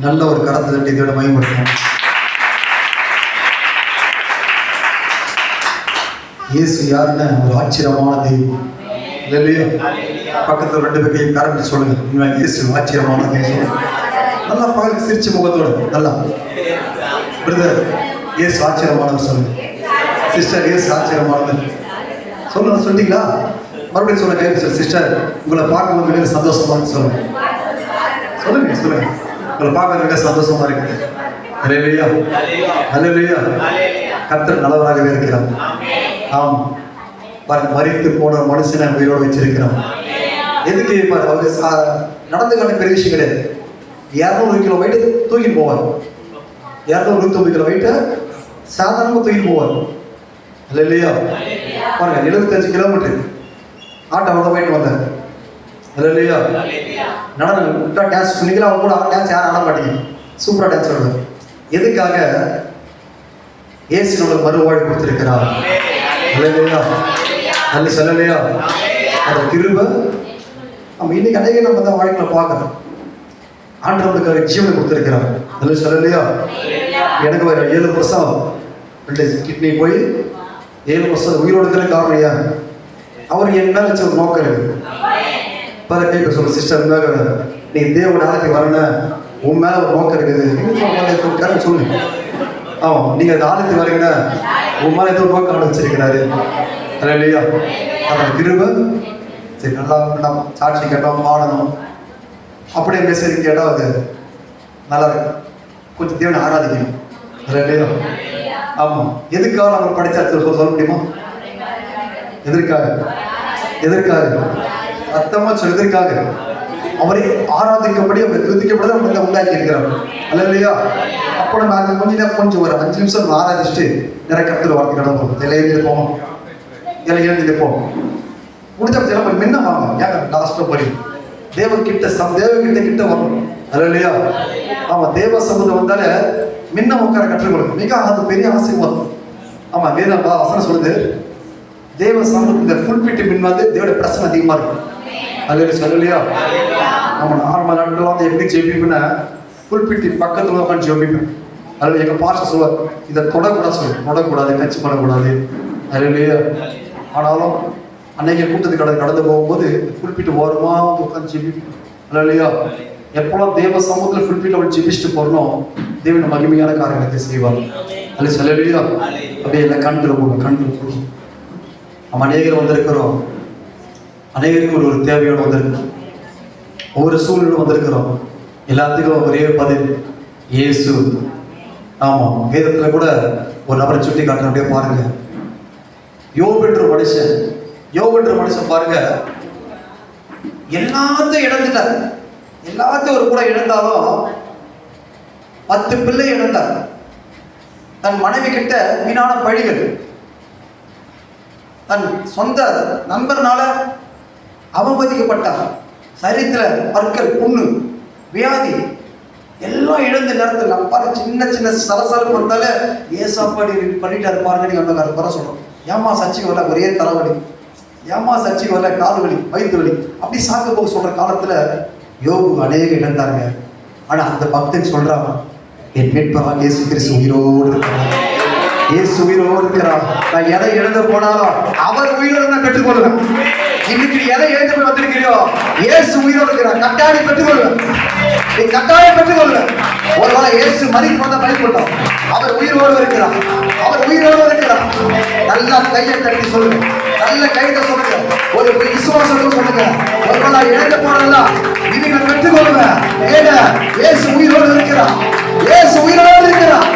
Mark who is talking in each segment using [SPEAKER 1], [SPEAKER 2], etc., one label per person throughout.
[SPEAKER 1] நல்ல ஒரு கரத்தை தட்டி இதோட மயப்படுத்தணும். இயேசு யாருன்னு ஒரு ஆச்சரியமான தெய்வம் இல்லையா? பக்கத்தில் 2 பேரையும் கரண்ட் சொல்லுங்க. இயேசு ஆச்சரியமான தெய்வம். நல்லா பகலுக்கு சிரிச்ச முகத்தோட நல்லா பிரதர் இயேசு ஆச்சரியமானவர் சொல்லுங்க. சிஸ்டர் இயேசு ஆச்சரியமானவர் சொல்லுங்க. சொல்லிட்டீங்களா? மறுபடியும் சொல்ல கேட்க சிஸ்டர் உங்களை பார்க்கும்போது மிக சந்தோஷமா இருக்கு சொல்லுங்க. சொல்லுங்க சொல்லுங்க. உங்களை பார்க்க மிக சந்தோஷமா இருக்குது. அல்லேலூயா அல்லேலூயா. கர்த்தர் நல்லவராகவே இருக்கிறார். ஆம் பாருங்க, மரித்து போன மனுஷனை உயிரோடு வச்சிருக்கிறான். எதுக்கு அவரு நடந்து காட்ட பெரிய விஷயம் கிடையாது. 200 கிலோ வெயிட்டு தூக்கிட்டு போவார். 229 கிலோ வெயிட்டை சாதாரணமாக தூக்கிட்டு போவார். அல்லேலூயா. பாருங்க 75 கிலோமீட்டர் ஆட்டோவோட போயிட்டு வந்தார். அல்லேலூயா. நடனம் விட்டா டான்ஸ் பண்ணிக்கலாம். அவங்க கூட டான்ஸ் யாரும் ஆட மாட்டீங்க. சூப்பராக டான்ஸ் ஆடுவார். எதுக்காக? இயேசு நம்மளுக்கு மறுவாழ்வு கொடுத்திருக்கிறார். அல்லேலூயா. அல்ல சொல்லலையா? அந்த கிருபை நம்ம இன்னைக்கு அநேக நம்ம தான் வாழ்க்கையில் பார்க்குறோம். ஆண்டவனுக்கு ஜீவனை கொடுத்திருக்கிறார். அல்ல சொல்லலையா? எனக்கு வேற 7 வருஷம் 2 கிட்னி போய் 7 வருஷம் உயிரோடு இருக்கிற காரணம் ஏன்? அவர் என் மேலே வச்ச ஒரு நோக்கம் இருக்கு. பல பேர் சொல்ல சிஸ்டர் நீ தேவனோட ஆலயத்துக்கு வரணும், உன் மேலே ஒரு நோக்கம் இருக்குது சொல்லு. ஆமாம், நீங்கள் அந்த ஆலயத்துக்கு வரீங்கன்னா உன் மேலே ஏதோ ஒரு நோக்கம் வச்சிருக்கிறாரு. இல்லையா? அந்த கிருபை சரி நல்லா நம்ம சாட்சி கேட்டோம், பாடணும், அப்படியே மெசேஜ் கேட்டால் அது நல்லா இருக்கு. கொஞ்சம் தேவனை ஆராதிக்கணும். இல்லையா? ஆமாம். எதுக்காக நம்ம படித்தா சொல்ல முடியுமா? எதற்காக? எதற்காக? அர்த்தமாக சொல்ல எதற்காக? அவரை ஆராதிக்கப்படி அவரை துதிக்கப்படி நம்ம உண்டாக்கி இருக்கிறார். அல்ல இல்லையா? அப்போ நம்ம அது கொஞ்சம் ஒரு 5 நிமிஷம் நம்ம ஆராதிச்சுட்டு நிறைய கருத்தில் வார்த்தை கிடப்போம். இதில் எழுந்திருப்போம், இதில் எழுந்திருப்போம். முடிஞ்ச நம்ம முன்ன வாங்க. ஏங்க லாஸ்ட்டாக போய் தேவகிட்ட வரணும். அல்ல இல்லையா? ஆமாம், தேவ சமூகம் வந்தாலே முன்ன உட்கார கற்றுக்கொள்ளும். மிக அது பெரிய ஆசீர்வாதம். ஆமாம், வேத வசனம் சொல்லுது தேவ சமூகத்தில் இந்த ஃபுல்பிட்டு மின் வந்து தேவோட பிரச்சனை அதிகமாக இருக்கும். அல்ல சொல்லலையா? நம்ம நார்மல் நாட்கள்லாம் வந்து எப்படி ஜெபிப்பேன்னா ஃபுல்பிட்டு பக்கத்தில் உட்காந்து ஜெபிப்பேன். அதில் எங்கள் பாஸ்டர் சொல்லுவார், இதை தொடக்கூடாது சொல்லுவேன். தொடக்கூடாது, டச் பண்ணக்கூடாது. அல்லையா? ஆனாலும் அன்னைக்கு கூட்டத்துக்கு கடந்து போகும்போது ஃபுல்பிட்டு ஓரமாக வந்து உட்காந்து ஜெபிப்பேன். அல்லையா? எப்போல்லாம் தேவ சமூகத்தில் ஃபுல்பிட்டு அவள் ஜெபிச்சுட்டு போறணும், தேவன் மகிமையான காரியத்தை செய்வார். அல்ல சொல்லலையா? அப்படியே இல்லை கண்டு போகும். நம்ம அநேகர் வந்திருக்கிறோம். அநேகருக்கு ஒரு தேவையோடு வந்திருக்கிறோம். ஒவ்வொரு சூழ்நிலும் வந்திருக்கிறோம். எல்லாத்துக்கும் ஒரே பதில் இயேசு. ஆமாம், வேதத்தில் கூட ஒரு நபரை சுட்டி காட்டுற அப்படியே பாருங்க. யோபு என்ற மனுஷன் பாருங்க, எல்லாத்தையும் இழந்துட்டார். எல்லாத்தையும் ஒரு கூட இழந்தாலும் 10 பிள்ளை இழந்தார். தன் மனைவி கிட்ட வீணான பழிகள், தன் சொந்த நண்பர்னால அவமதிக்கப்பட்டார். சரீரத்தில் பற்கள், புண்ணு, வியாதி எல்லாம் இழந்த நேரத்தில் நம்ம பாரு சின்ன சலசலப்பு வந்தாலே ஏசாப்பாடி பண்ணிட்டாரு பாருங்க. நீங்கள் அந்த வர சொல்கிறோம். ஏமா சர்ச்சைக்கு வரல, ஒரே தலைவலி, ஏமா சர்ச்சைக்கு வரல, காது வலி, வயிற்று வலி, அப்படி சாக்க போக சொல்கிற காலத்தில் யோபு அநேக இழந்தாருங்க. ஆனால் அந்த பக்தன் சொல்கிறாங்க, என் மீட்பராக இயேசு கிறிஸ்து உயிரோடு இருக்கிறார். இயேசு உயிரோடு இருக்கிறார். நான் எதை எழுத போனாலும் அவர் உயிரோடு நான் பெற்றுக்கொள்வேன். இன்னைக்கு எதை எழுந்து போய் வந்திருக்கிறியோ இயேசு உயிரோடு இருக்கிறார். கட்டாயம் பெற்றுக்கொள்வேன். நீ கட்டாயம் பெற்றுக்கொள்வேன். ஒருவேளை இயேசு மதிப்பு வந்தால் பயன்பட்டோம். அவர் உயிரோடு இருக்கிறார். அவர் உயிரோடு இருக்கிறார். நல்லா கையை தட்டி சொல்லுங்க. நல்ல கைதை சொல்லுங்க. ஒரு விசுவாசம் சொல்லுங்க. ஒருவேளை எழுத போனதெல்லாம் இனி நான் பெற்றுக்கொள்வேன். ஏன்னா இயேசு உயிரோடு இருக்கிறார். இயேசு உயிரோடு இருக்கிறார்.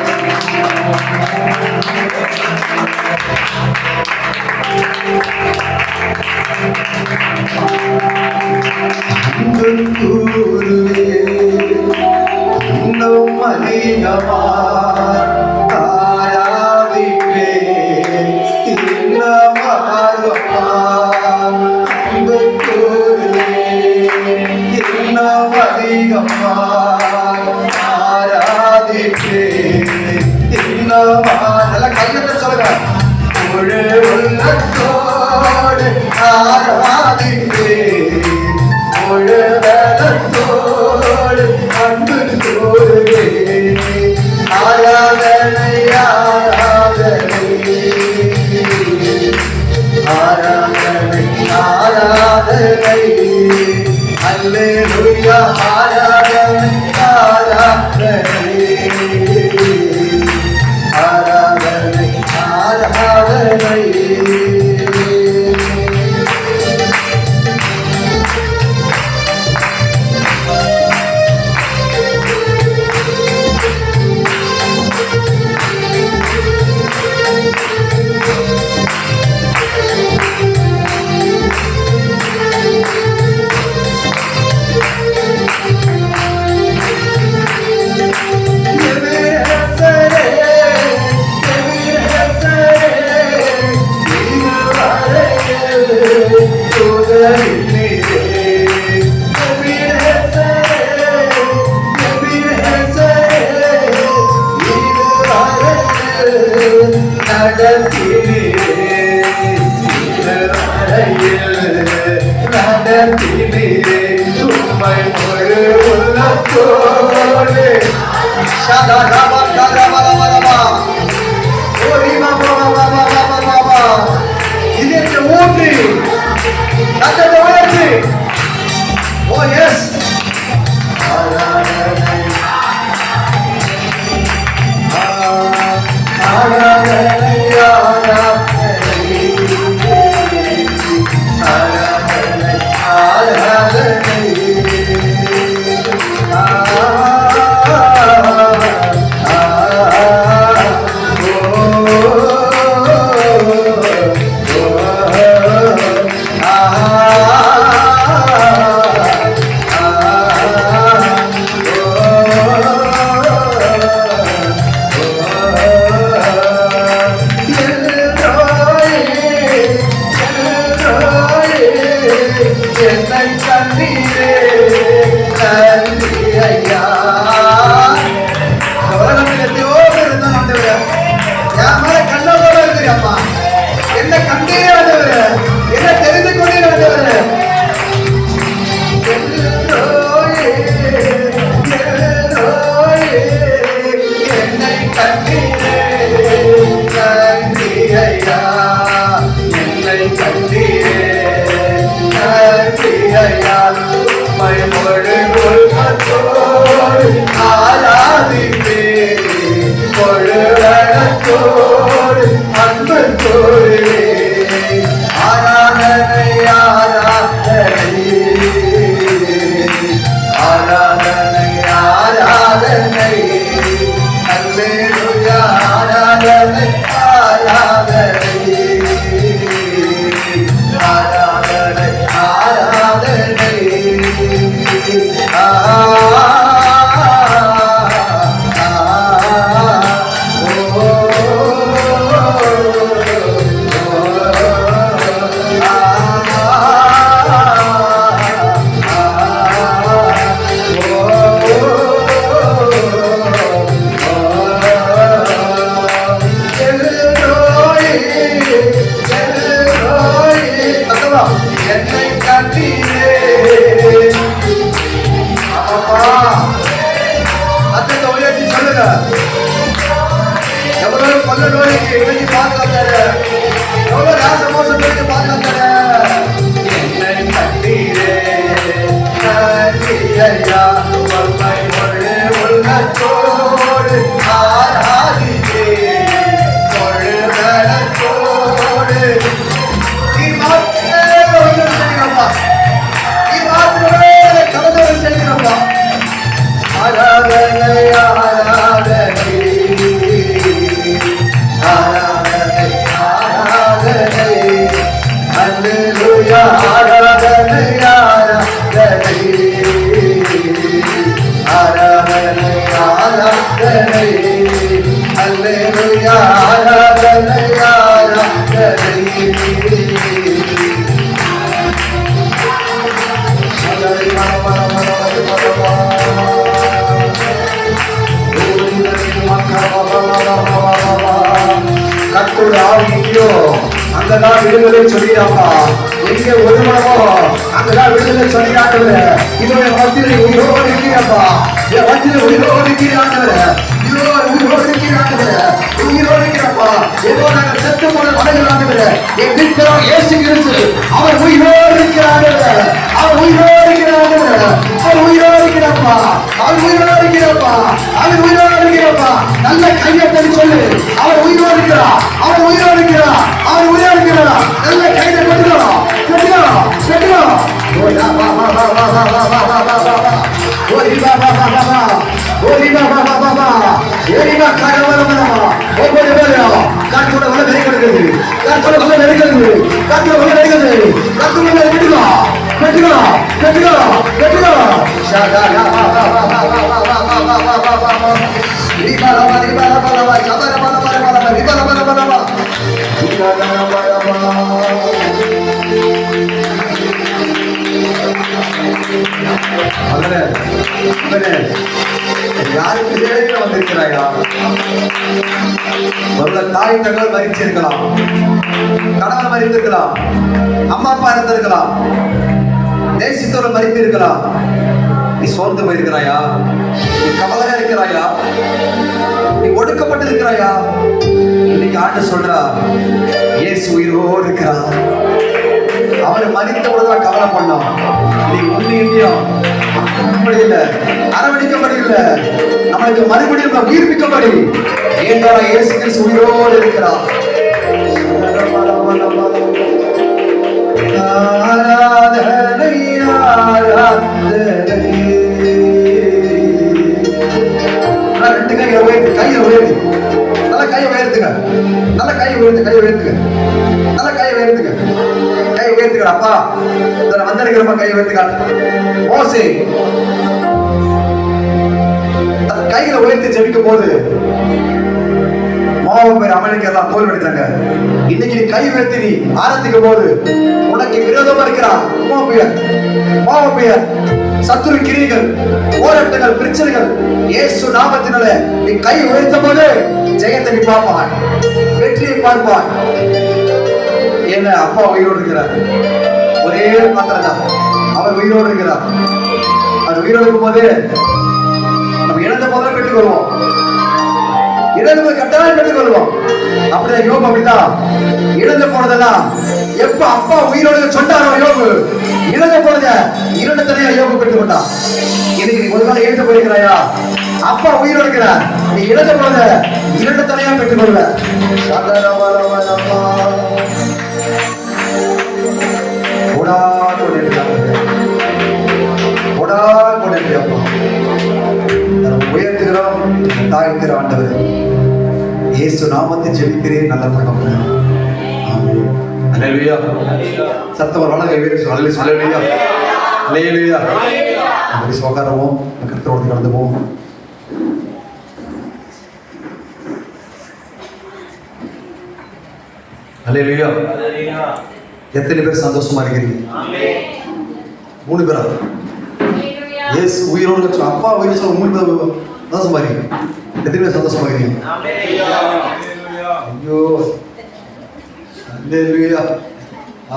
[SPEAKER 2] ஆராதிப்பே
[SPEAKER 1] அல்லேலூயா ஆராதனை ஆராதனை ஆராதனை Oh yes. அங்கதான் விடுதலை சொல்லிடாப்பா. எங்க ஒருமனமோ அங்கதான் விடுதலை சொல்லிடாண்டவர. இதோ என் வத்திரை உயிரோடு இருக்கிறப்பா. என் வத்திரை உயிரோடு இருக்கிறாண்டவர. இதோ உயிரோடு இருக்கிறாண்டவர. உயிரோடு இருக்கிறப்பா. ஏதோ நாங்கள் செத்து போன மனைகிறாண்டவர. என் வீட்டில் இயேசு கிறிஸ்து அவர் உயிரோடு இருக்கிறாண்டவர. அவர் உயிரோடு இருக்கிறாண்டவர. நல்ல கையை தட்டி சொல்லு, அவர் உயிரோடு இருக்கிறார், அவர் உயிரோடு இருக்கிறார், அவர் உயிரோடு இருக்கிறார். நல்ல கையை தட்டுகிறோம், தட்டுகிறோம், தட்டுகிறோம். ஓயா வா வா வா வா வா வா வா வா வா வா. ஓடி வா வா வா வா வா. ஓடி வா வா வா வா வா. ஏறி வா காரவரவரவா. ஓடி வா. காற்றோட வல வெறிக்கிறது. காற்றோட வல வெறிக்கிறது. காற்றோட வல வெறிக்கிறது. காற்றோட வல வெறிக்கிறது. வெட்டுகிறா வெட்டுகிறா வெட்டுகிறா. ஷாடா வா வா வா வா வா வா வா வா வா வா வா. ரிபாலா ரிபாலா பாலா சபர பாலா பாலா ரிபாலா பாலா பாலா. ரிபாலா பாலா பாலா. அவனே அவனே யாருக்கு தேவையில்லை வந்திருக்கிறாயா? ஒரு தாய் தகவல் மறிச்சிருக்கலாம், கணவன் மறித்திருக்கலாம், அம்மா அப்பா இருந்திருக்கலாம், நேசித்தவர்கள் மறித்திருக்கலாம். நீ சோர்ந்து போயிருக்கிறாயா? நீ கவலையா இருக்கிறாயா? நீ ஒடுக்கப்பட்டு இருக்கிறாயா? இன்னைக்கு ஆண்டு சொல்றா, இயேசு உயிரோடு இருக்கிறார். அவனை மறித்த பொழுதுதான் கவலை பண்ணோம். நீ ஒண்ணு இல்லையும் முடியல, அரவணைக்கப்படல, நம்மளுக்கு மறுபடியும் உயிர்ப்பிக்கப்படி ஏன்டா இயேசு கிறிஸ்து உயிரோடு இருக்கிறார். ஆராதனை ஆராதனை. ரெண்டு கையை உயர்த்து, கையை உயர்த்து, நல்ல கையை உயர்த்துங்க, நல்ல கையை உயர்த்து, கையை உயர்த்துங்க, நல்ல கையை உயர்த்துங்க, கையை உயர்த்துங்க. அப்பா வந்திருக்கிறப்ப கையை உயர்த்துக்க. மோசே கைகளை உயர்த்தி ஜெபிக்கும் போது பேர் அமெரிக்கெல்லாம் தோல்வியடைந்தாங்க. இன்னைக்கு நீ கை உயர்த்தி நீ ஆராதிக்கும் போது உனக்கு விரோதமா இருக்கிறான் சத்துரு கிரிகள், போராட்டங்கள், பிரச்சனைகள், இயேசு நாமத்தினால நீ கை உயர்த்தும் போது ஜெயத்தை நீ பார்ப்பாய், வெற்றியை பார்ப்பாய். என்ன அப்பா உயிரோடு இருக்கிறார், ஒரே மாத்திரம் தான் அவர் உயிரோடு இருக்கிறார். அவர் உயிரோடு இருக்கும் போது நம்ம இழந்த போதெல்லாம் பெற்றுக் கொள்வோம், இழந்த போது கட்டாயம் பெற்றுக் கொள்வோம். அப்படிதான் யோபு அப்படிதான் இழந்த போனதெல்லாம் எப்ப அப்பா உயிரோடு சொன்னாரோ யோபு இழந்த போனத இரண்டு தனியா யோபு பெற்றுக் கொண்டான். இன்னைக்கு நீ ஒரு நாள் இழந்து போயிருக்கிறாயா? அப்பா உயிரோடு இருக்கிறார், நீ இழந்த போனத இரண்டு தனியா பெற்றுக் கொள்வ. உயர்த்துகிறோம், தாழ்த்துகிற ஆண்டவர் இயேசு நாமத்தை ஜெபிக்கிறேன் நல்ல தகப்பனே. ஆமென். அல்லேலூயா. சத்தம் வளங்க வீரர் அல்லேலூயா அல்லேலூயா அல்லேலூயா. அப்படி சோகாரவோம் கர்த்தரோடு கடந்து போவோம். அல்லேலூயா. எத்தனை பேர் சந்தோஷமா இருக்கிறீங்க? மூணு பேரா? இயேசு உயிரோடு அப்பா உயிர் சொல்ல மூணு பேர் சந்தோஷமா இருக்கீங்க. எத்தனை பேர் சந்தோஷமா இருக்கீங்க? ஐயோ அல்லேலூயா.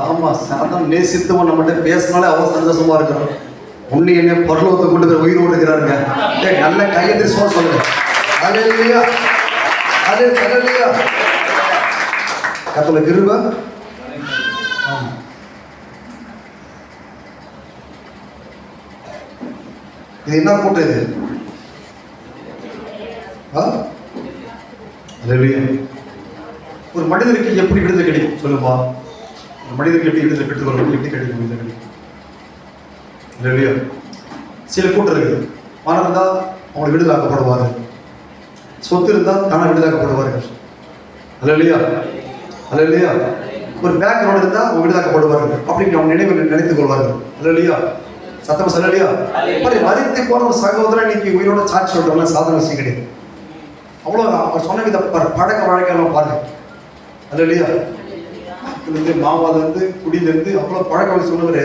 [SPEAKER 1] ஆமா, சாதம் நேசித்தவன் நம்மகிட்ட பேசினாலே அவன் சந்தோஷமா இருக்கிறான். உன்னை என்ன பரலோகத்தை கொண்டு போய் உயிரோடு இருக்கிறாருங்க. நல்ல கையெழுத்து சொல்லுங்க. அல்லேலூயா அல்லேலூயா. கர்த்தருடைய கிருபை. இது என்ன கூட்டம் இது? ஒரு மனிதனுக்கு எப்படி விடுதலை கிடைக்கும் சொல்லுப்பா? ஒரு மனிதனுக்கு எப்படி விடுதலை பெற்றுக்கொள்ள எப்படி கிடைக்கும்? விடுதலை கிடைக்கும் இல்லையா? சில கூட்டம் இருக்குது, பணம் இருந்தால் அவங்களை விடுதலாக்கப்படுவார், சொத்து இருந்தால் தானே விடுதலாக்கப்படுவார்கள். அல்லையா அல்லையா? ஒரு பேக்ரவுண்ட் இருந்தால் அவங்க விடுதலாக்கப்படுவார்கள் அப்படின்னு அவங்க நினைத்துக் கொள்வார்கள். அல்லையா? சத்தம் சொல்லலையா? மதித்து போன ஒரு சகோதரன் இன்னைக்கு உயிரோட சாட்சி சொல்றவங்க சாதாரண விஷயம் கிடையாது. அவ்வளோ அவர் சொன்ன வித பழக்க வழக்கெல்லாம் பாருங்க. அல்லையா? மாவாலேருந்து குடியிலேருந்து அவ்வளோ பழக்க வழக்கம் சொன்னவர்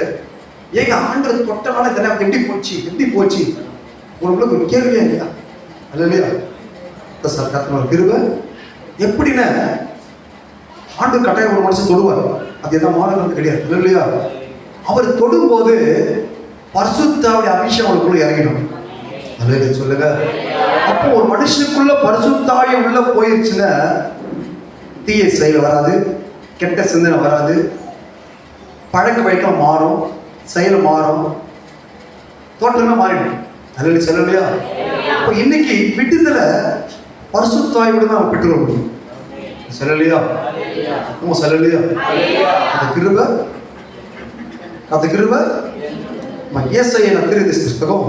[SPEAKER 1] ஏங்க ஆண்டு தொட்டனால இதெல்லாம் எப்படி போச்சு உங்களுக்கு ஒரு கேள்வியா இல்லையா? அல்லையா? சார் கத்தன கிருபை எப்படின்னா ஆண்டு கட்டாயம் ஒரு மனுஷன் தொடுவார், அது எதாவது மாறுறது கிடையாது. இல்லையா? அவர் தொடும்போது பரிசுத்தாவுடைய அபிஷேகம் அவளுக்குள்ள இறங்கிடும். அல்லேலூயா சொல்லுங்க. அப்போ ஒரு மனுஷனுக்குள்ள பரிசுத்தாவிய உள்ள போயிருச்சுன்னா தீய செயல் வராது, கெட்ட சிந்தனை வராது, பழக்க வழக்கம் மாறும், செயல் மாறும், தோற்றமே மாறிடும். அல்லேலூயா சொல்லலையா? அப்போ இன்னைக்கு விடுதலை பரிசுத்தாவியோடு தான் நம்ம பெற்றுக்கொள்ள முடியும். சொல்லலையா? நம்ம சொல்லலையா? அந்த கிருபை ஏசாயா தீர்க்கதரிசி புஸ்தகம்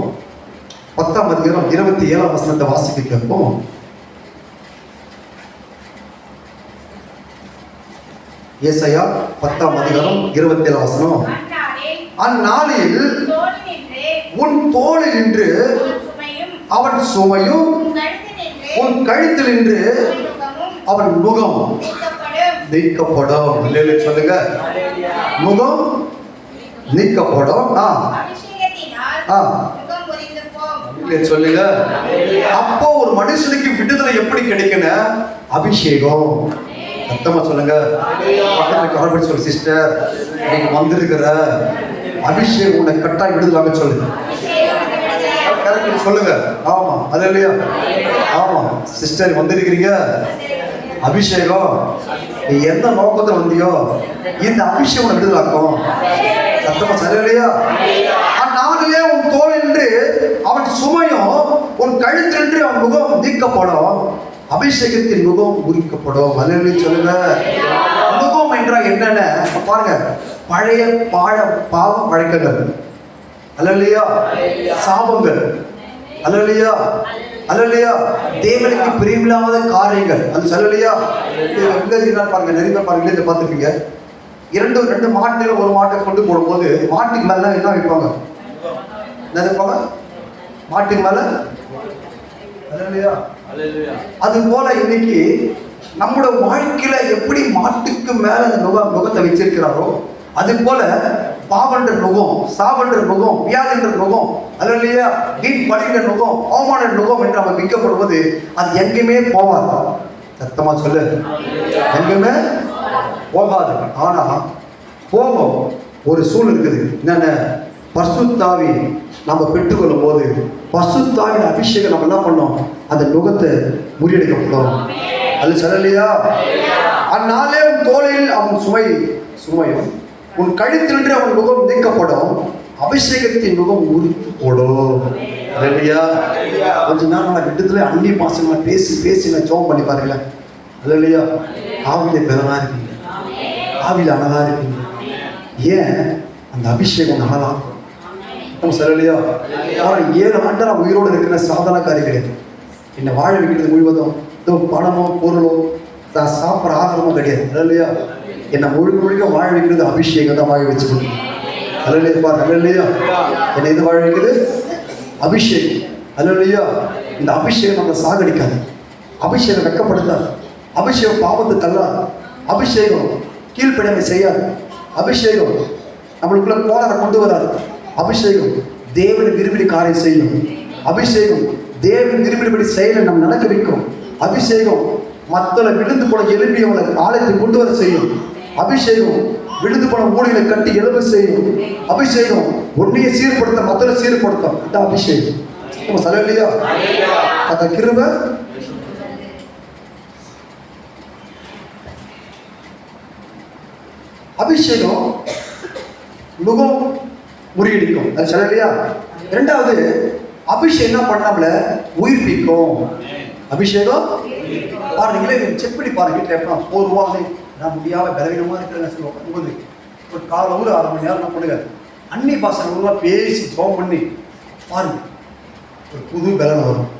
[SPEAKER 1] 10ஆம் அதிகாரம் 27ஆம் வசனத்தை வாசிக்க கேட்போம். ஏசாயா 10ஆம் அதிகாரம் 27ஆம் வசனம். அந்நாளில் உன் தோளில் நின்று அவன் சுமையும் உன் கழுத்தில் நின்று அவன் முகம் நீக்கப்படும். சொல்லுங்க, முகம் நீக்கப்படும். சொல்லுங்க. அப்போ ஒரு மனுஷனுக்கு விடுதலை எப்படி கிடைக்கணும்? அபிஷேகம். சத்தமா சொல்லுங்க. சொல்லு சிஸ்டர், நீங்க வந்திருக்கிற அபிஷேகம் உன்னை கட்டாயம் விடுதலாக சொல்லுங்க. சொல்லுங்க. ஆமா, அது இல்லையா? ஆமா சிஸ்டர், வந்திருக்கிறீங்க. அபிஷேகம் நீ எந்த நோக்கத்தில் வந்தியோ இந்த அபிஷேகம் உன்னை விடுதலாக்கும். சத்தமா சரி இல்லையா? அந்நாளிலே உன் தோள் என்று அவன் சுமையும் உன் கழுத்தென்று அவன் முகம் நீக்கப்படும். அபிஷேகத்தின் முகம் உரிக்கப்படும். அல்ல சொல்லுங்க. முகம் என்றால் என்னென்ன பாருங்க. பழைய பாவ வழக்கங்கள், அல்லையா? சாபங்கள், அல்லையா? அல்லையா? தேவனுக்கு பிரியமில்லாத காரியங்கள், அது சொல்லலையா? பாருங்க, நிறைய பாருங்க, இதை பார்த்துருப்பீங்க. ரெண்டு மாட்டுல ஒரு மாட்டை கொண்டு போடும்போது மாட்டுக்கு மேல என்ன வைப்பாங்க? என்ன வைப்பாங்க? மாட்டுக்கு மேல, அல்லையா? அது போல இன்னைக்கு நம்முடைய வாழ்க்கையில எப்படி மாட்டுக்கு மேல அந்த முகத்தை வச்சிருக்கிறாரோ அது போல பாவன்ற நுகம், சாவன்ற நுகம், வியாதின்ற நுகம், அல்லையா? வீண் பழின்ற நுகம், அவமான நுகம் என்று நம்ம விற்கப்படுவது அது எங்கேயுமே போகாது. சத்தமா சொல்லு, எங்கேயுமே போகாது. ஆனா போகும் ஒரு சூழல் இருக்குது. என்னென்ன? பரிசுத்தாவி நம்ம பெற்றுக்கொள்ளும் போது பரிசுத்தாவின் அபிஷேகம் நம்ம என்ன பண்ணோம்? அந்த நுகத்தை முறியடிக்கப்படும். அது சொல்லலையா? அந்நாளே உன் தோளில் அவன் சுமையும் உன் கழுத்தின்று அவன் முகம் நீக்கப்படும். அபிஷேகத்தின் முகம் உரித்து போடும். இல்லையா? கொஞ்ச நேரம் நான் இடத்துல அந்நிய பாசங்களை பேசி நான் ஜோம் பண்ணி பாருங்களேன். இல்லையா? ஆவியில பெறனா இருக்கீங்க, ஆவியில அழகா இருக்கீங்க. ஏன்? அந்த அபிஷேகம் அழகா சொல்லலையா? 7 ஆண்டு நான் உயிரோடு இருக்கிற சாதாரண காரியம் கிடையாது. என்னை வாழ வைக்கிறது முழுவதும் பணமோ பொருளோ நான் சாப்பிட்ற ஆதாரமோ கிடையாது. இல்லையா? என்னை முழுக்க வாழ வைக்கிறது அபிஷேகம் தான் வாழ வச்சு கொடுக்குது. அல்லையா? பாருங்க, அல்லையா? என்னை இது வாழ வைக்கிறது அபிஷேகம். அல்லையா? இந்த அபிஷேகம் நம்ம சாகடிக்காது. அபிஷேகம் வெக்கப்படுத்தாது. அபிஷேகம் பாவத்தை தள்ளாது. அபிஷேகம் கீழ்ப்படியாமை செய்யாது. அபிஷேகம் நம்மளுக்குள்ள போராட கொண்டு வராது. அபிஷேகம் தேவன் விரும்பின காரியம் செய்யும். அபிஷேகம் தேவன் விரும்பினபடி செயலை நம்ம நடக்க வைக்கும். அபிஷேகம் மக்களை விழுந்து போன எழுப்பியவங்களை ஆலயத்தை கொண்டு வர செய்யும். அபிஷேகம் விழுந்து போன ஊழிகளை கட்டி எழுப்ப செய்யும். அபிஷேகம் ஒன்றையை சீர்படுத்த மக்களை சீர்படுத்தும். இந்த அபிஷேகம் நம்ம சொல்லலையா? அந்த கிருபை அபிஷேகம் முகம் முறியடிக்கும். அது சொல்லலையா? 2வது அபிஷேகம் என்ன பண்ணாமல உயிர்ப்பிக்கும். அபிஷேகம் பாருங்களே, செக் பண்ணி பாருங்க. வீட்டில் எப்போ போர்வாங்க நான் முடியாம பலவீனமா இருக்கிறேன்னு சொல்லுவாங்க. ஒரு காலைல ஒரு 1/2 மணி நேரம் நான் பண்ணுங்க. அன்னி பாசனங்கள்லாம் பேசி ஜோம் பண்ணி பாருங்க. ஒரு புது பலன் வரும்,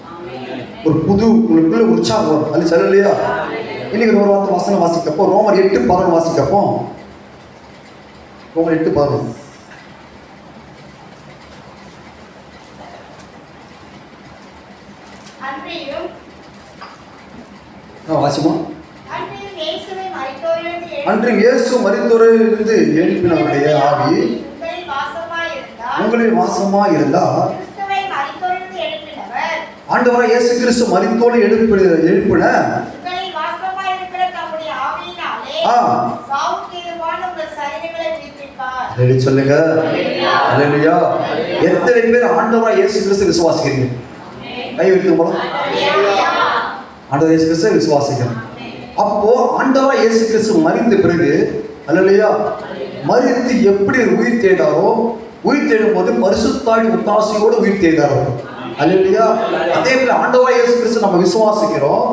[SPEAKER 1] ஒரு புது உங்களுக்குள்ள உற்சாகம் வரும். அது சொல்லலையா? இன்னைக்கு ஒரு வார்த்தை வசனம் வாசிக்கப்போ ரோமர் 8:11 வாசிக்கப்போ ரோமர் 8:11 வாசிமா. அன்று இயேசு மரித்தோரிலிருந்து எழுப்பினவருடைய ஆவி உங்களில் வாசமா இருந்தா ஆண்டவராய் இயேசு கிறிஸ்து மரித்தோரை எழுப்பின சொல்லுங்க. அல்லேலூயா. எத்தனை பேர் ஆண்டவராய் இயேசு கிறிஸ்து விசுவாசிக்கிறீங்க? கை வைக்கும் போல ஆண்டவர் இயேசு கிறிஸ்து விசுவாசிக்கிறோம். அப்போ ஆண்டவராய் இயேசு கிறிஸ்து மரித்த பிறகு, அல்லேலூயா, மரித்து எப்படி உயிர் தேடாரோ, உயிர் தேடும் போது பரிசுத்தாவின் ஒத்தாசையோடு உயிர் தேடாரோ. அல்லேலூயா. அதே போல ஆண்டவராகிய இயேசு கிறிஸ்து நம்ம விசுவாசிக்கிறோம்.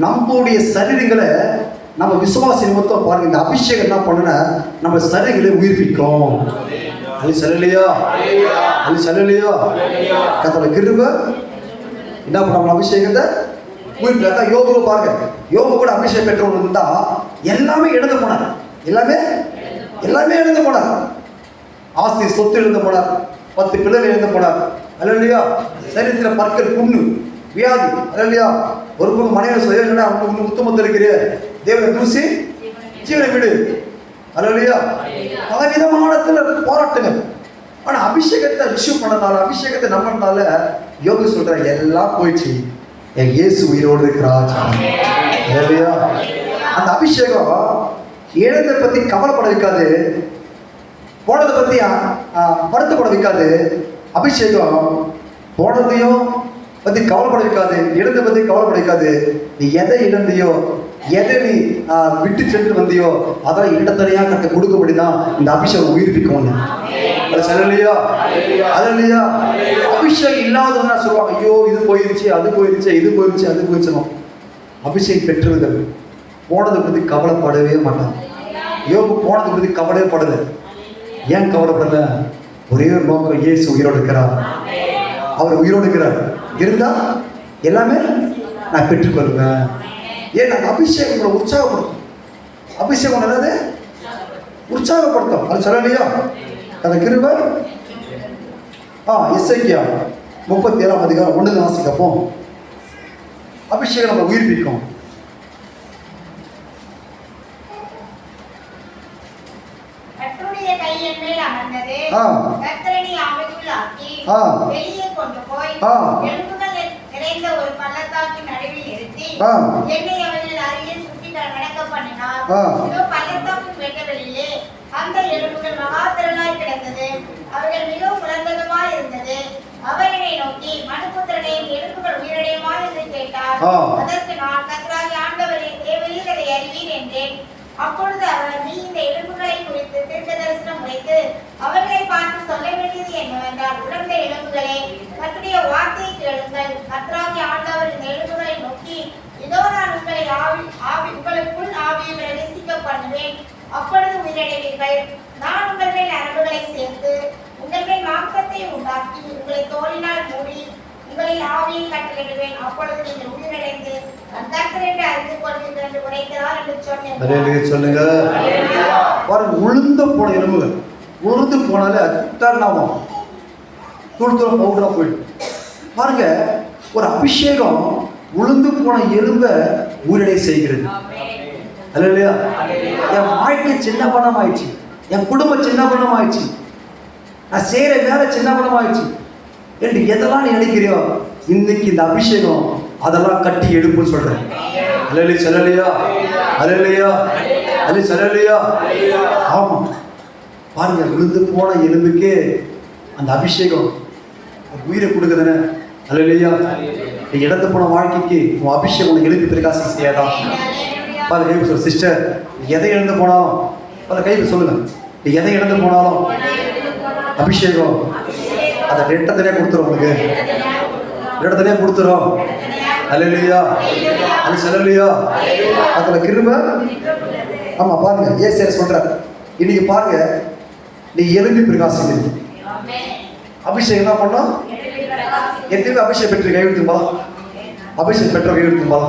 [SPEAKER 1] நம்முடைய சரீரங்களை நம்ம விசுவாசி நிமித்தம் பாருங்க, இந்த அபிஷேகம் என்ன பண்ணுனா நம்ம சரீரங்களை உயிர்ப்பிக்கும். அல்லேலூயா, அல்லேலூயா. கர்த்தருடைய கிருபை என்ன பண்ண அபிஷேகத்தை உயிர்ப்பிக்க. யோபு பாருங்க, யோபு கூட அபிஷேகம் பெற்றவங்க இருந்தா எல்லாமே இழந்து போனார். எல்லாமே இழந்து போனார். ஆஸ்தி சொத்து இழந்து போனார். 10 பிள்ளைகள் இழந்து போனார். அல்லேலூயா. சரீரத்தில் பற்கள் புண்ணு வியாதி. அல்லேலூயா. ஒரு பக்கம் மனைவி சொல்ல அவங்க முத்தமத்து இருக்கிற தேவனை தூசி ஜீவனை விடு. அல்லேலூயா. பலவிதமான போராட்டங்கள். ஆனா அபிஷேகத்தை ரிசீவ் பண்ணனால, அபிஷேகத்தை நம்பினால யோகு சொல்ற எல்லாம் போயிடுச்சு, என் இயேசு உயிரோடு இருக்கிறார். அல்லேலூயா. அந்த அபிஷேகம் இழந்த பத்தி கவலைப்பட வைக்காது, போனதை பத்தி வருத்தப்பட வைக்காது. அபிஷேகம் போனதையும் பத்தி கவலைப்பட வைக்காது, இழந்த பத்தி கவலைப்பட வைக்காது. நீ எதை இழந்தையோ, எதை நீ விட்டு சென்று வந்தியோ அதெல்லாம் இடத்தனையா கட்ட கொடுக்கபடிதான் இந்த அபிஷேகம் உயிர்ப்பிக்கும். அது சொல்லலையா? அல்லேலூயா. அபிஷேகம் இல்லாதவங்க சொல்லுவாங்க, ஐயோ இது போயிருச்சு, அது போயிருச்சு, இது போயிருச்சு, அது போயிருச்சு. அபிஷேகம் பெற்றவர்கள் போனதை பற்றி கவலைப்படவே மாட்டாங்க. யோபு போனதை பற்றி கவலையே படல. ஏன் கவலைப்படல? ஒரே ஒரு நோக்கம், இயேசு உயிரோடு இருக்கிறார். அவர் உயிரோடு இருக்கிறார். இருந்தா எல்லாமே நான் பெற்றுக்கொள்வேன். ஏன் நான் அபிஷேகம் உங்களை உற்சாகப்படுத்தும். அபிஷேகம் நல்லது உற்சாகப்படுத்தும். அது சொல்லலையா? அந்த கிருபை எசேக்கியா 37ஆம் அதிகாரம் 1 வாசிக்கப்போ அபிஷேகம் நம்ம உயிர்ப்பிக்கும்.
[SPEAKER 2] அந்த எலும்புகள் மகாதிரளாய் கிடந்தது. அவர்கள் மிகவும் உலர்ந்ததுமாய் இருந்தது. அவர் என்னை நோக்கி, மனுபுத்திரனே, எலும்புகள் உயிரடையுமா என்று கேட்டார். அதற்கு நான், கர்த்தராகிய ஆண்டவரே, தேவரீர் அதை அறிவீர் என்றேன். அப்பொழுது அவர், நீ இந்த எலும்புகளை குறித்து தீர்க்க தரிசனம் உரைத்து அவர்களை பார்த்து சொல்ல வேண்டியது என்னவென்றால், உலர்ந்த எலும்புகளே, கர்த்தருடைய வார்த்தையை கேளுங்கள். கர்த்தராகிய ஆண்டவர் இந்த எலும்புகளை நோக்கி, இதோ நான் உங்களை உங்களுக்குள் ஆவியை பிரவேசிக்க பண்ணுவேன். அப்பொழுது உயிரடைவீர்கள். நான் உங்கள் மேல் நரம்புகளை சேர்த்து உங்கள் மேல் மாம்சத்தை உண்டாக்கி உங்களை தோலினால் மூடி உங்களில் ஆவியை கட்டளையிடுவேன். அப்பொழுது நீங்கள் உயிரடைந்து கர்த்தர் என்று அறிந்து கொள்வீர்கள் என்று உரைக்கிறார் என்று சொன்னேன்.
[SPEAKER 1] சொல்லுங்க பாருங்க, உளுந்து போன எலும்புகள் உளுந்து போனாலே அத்தாரணம் தூள் தூள் பவுடரா போயிடும். பாருங்க, ஒரு அபிஷேகம் உளுந்து போன எலும்பை உயிரடை செய்கிறது. அல்லேலூயா. என் வாழ்க்கை சின்ன பணம் ஆயிடுச்சு, என் குடும்பம் சின்ன பணம் ஆயிடுச்சு, நான் செய்கிற வேலை சின்ன பணம் ஆயிடுச்சு என்று எதெல்லாம் நீ நினைக்கிறியோ, இன்னைக்கு இந்த அபிஷேகம் அதெல்லாம் கட்டி எடுப்புன்னு சொல்றேன். அல்லேலூயா. சொல்லலையா? அல்லேலூயா. அல்லேலூயா. சொல்லலையா? ஆமா. பாருங்க, விழுந்து போன எலும்புக்கே அந்த அபிஷேகம் உயிரை கொடுக்குதுன்னு. அல்லேலூயா. நீ இழந்து போன வாழ்க்கைக்கு உன் அபிஷேகம் உனக்கு எழுப்பி பிரகாசம் செய்யாதா? பல கை சொல்ல, சிஸ்டர், எதை இழந்து போனாலும் பல கை சொல்லுங்க, நீ எதை இழந்து போனாலும் அபிஷேகம் அதை ரெட்டத்திலே கொடுத்துரும். உங்களுக்கு ரெட்டத்திலே கொடுத்துரும். அல்லேலூயா. அது சொல்லலையா? அதுல கிருபை. ஆமா, பாருங்க, ஏசாயா சொல்ற, இன்னைக்கு பாருங்க, நீ எழுப்பி பிரகாசிக்கிறீங்க. அபிஷேகம் என்ன பண்ணோம்? எத்தனை அபிஷேகம் பெற்று கைவிடுத்துமா? அபிஷேகம் பெற்ற கைவிடுத்துமா?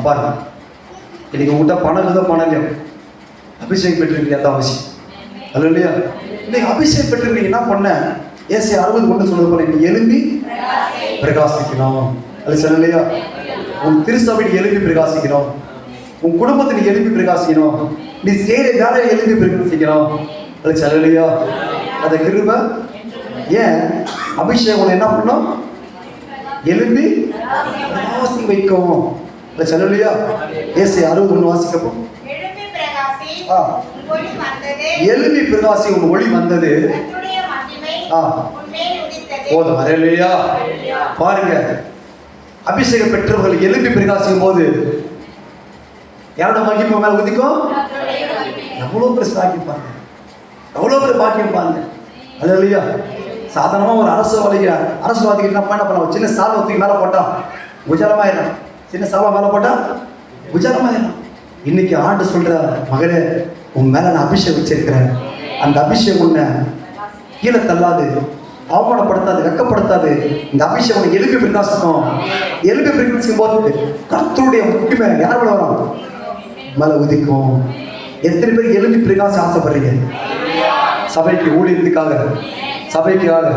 [SPEAKER 1] பாருங்க, இன்னைக்கு உங்கள்கிட்ட பணம் இருந்தால் பணம் இல்லையா? அபிஷேகம் பெற்றிருக்கீங்க, அதான் அவசியம். அல்லேலூயா. இன்னைக்கு அபிஷேகம் பெற்றிருக்கீங்க, என்ன பண்ண? ஏசாயா 60 சொல்றது போல, நீ எழும்பி பிரகாசிக்கணும். அது சொல்லலையா? உன் திருசபையை எழுப்பி பிரகாசிக்கணும், உன் குடும்பத்தை எழுப்பி பிரகாசிக்கணும், நீ செய்கிற வேலையை எழுப்பி பிரகாசிக்கணும். அது சொல்லலையா? அதை கிருபை. ஏன் அபிஷேகம் என்ன பண்ணும்? எழுப்பி பிரகாசி வைக்கும். அது சொல்லலையா? ஏசாயா 61 வாசிக்கப்போ, எழுப்பி பிரகாசி உன் ஒளி வந்தது. போதும். அல்லேலூயா. பாருங்க, அபிஷேகம் பெற்றவர்கள் எழுப்பி பிரகாசிக்கும் போது யாரோட மகிமை மேல உதிக்கும்? எவ்வளவு பெரிய பாக்கியம் பாருங்க, எவ்வளவு பெரிய பாக்கியம் பாருங்க. அல்லேலூயா. சாதாரணமாக ஒரு அரசியல்வாதிக்கு என்ன பண்ணலாம், சின்ன சாலை தூக்கி மேலே போட்டான் குஜரமாயிடலாம், சின்ன சாலை மேலே போட்டால் குஜரமாயிடலாம். இன்னைக்கு ஆண்டு சொல்ற, மகளே உன் மேலே நான் அபிஷேகம் வச்சிருக்கிறேன், அந்த அபிஷேகம் உன்னை கீழே தள்ளாது, அவமானப்படுத்தாது, வெக்கப்படுத்தாது. இந்த அபிஷேகம் எலும்பி பிரகாசிக்கும். எலும்பி பிரகாசிக்கும் போது கர்த்தருடைய முக்கியமே யார் மேலே வரும், மேலே உதிக்கும். எத்தனை பேர் எலும்பி பிரகாசம் ஆசைப்படுறீங்க? சபைக்கு ஊழியத்துக்காக, சபைக்காக,